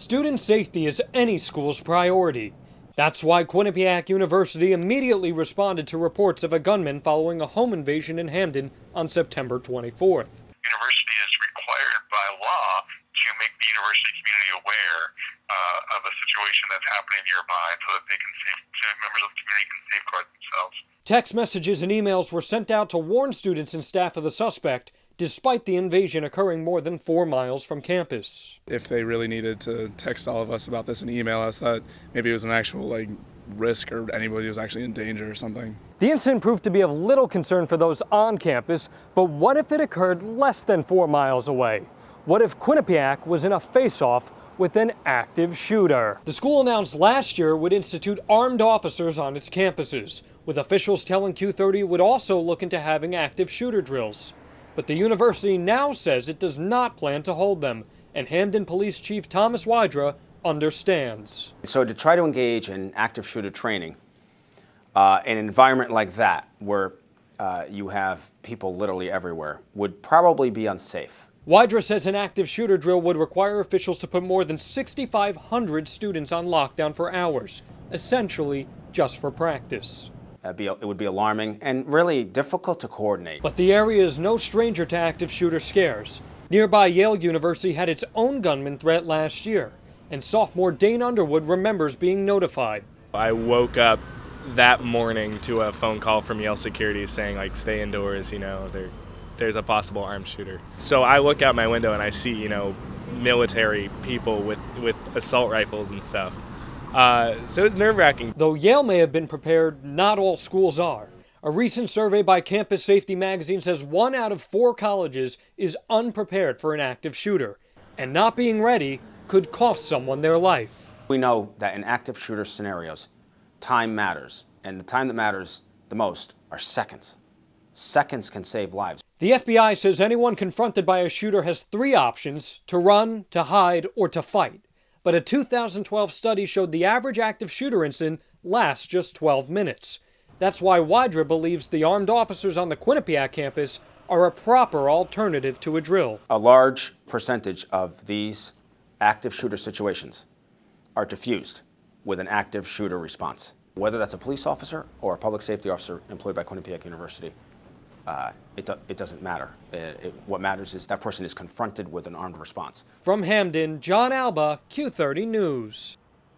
Student safety is any school's priority. That's why Quinnipiac University immediately responded to reports of a gunman following a home invasion in Hamden on September 24th. The university is required by law to make the university community aware of a situation that's happening nearby so that members of the community can safeguard themselves. Text messages and emails were sent out to warn students and staff of the suspect, despite the invasion occurring more than 4 miles from campus. If they really needed to text all of us about this and email us that maybe it was an actual risk or anybody was actually in danger or something. The incident proved to be of little concern for those on campus, but what if it occurred less than 4 miles away? What if Quinnipiac was in a face-off with an active shooter? The school announced last year it would institute armed officers on its campuses, with officials telling Q30 it would also look into having active shooter drills. But the university now says it does not plan to hold them, and Hamden Police Chief Thomas Wydra understands. So to try to engage in active shooter training, in an environment like that, where you have people literally everywhere, would probably be unsafe. Wydra says an active shooter drill would require officials to put more than 6,500 students on lockdown for hours, essentially just for practice. It would be alarming and really difficult to coordinate. But the area is no stranger to active shooter scares. Nearby Yale University had its own gunman threat last year, and sophomore Dane Underwood remembers being notified. I woke up that morning to a phone call from Yale security saying, stay indoors, there's a possible armed shooter. So I look out my window and I see, military people with assault rifles and stuff. So it's nerve-wracking. Though Yale may have been prepared, not all schools are. A recent survey by Campus Safety magazine says 1 out of 4 colleges is unprepared for an active shooter, and not being ready could cost someone their life. We know that in active shooter scenarios, time matters, and the time that matters the most are seconds. Seconds can save lives. The FBI says anyone confronted by a shooter has 3 options: to run, to hide, or to fight. But a 2012 study showed the average active shooter incident lasts just 12 minutes. That's why Wydra believes the armed officers on the Quinnipiac campus are a proper alternative to a drill. A large percentage of these active shooter situations are diffused with an active shooter response. Whether that's a police officer or a public safety officer employed by Quinnipiac University, it doesn't matter. What matters is that person is confronted with an armed response. From Hamden, Jon Alba, Q30 News.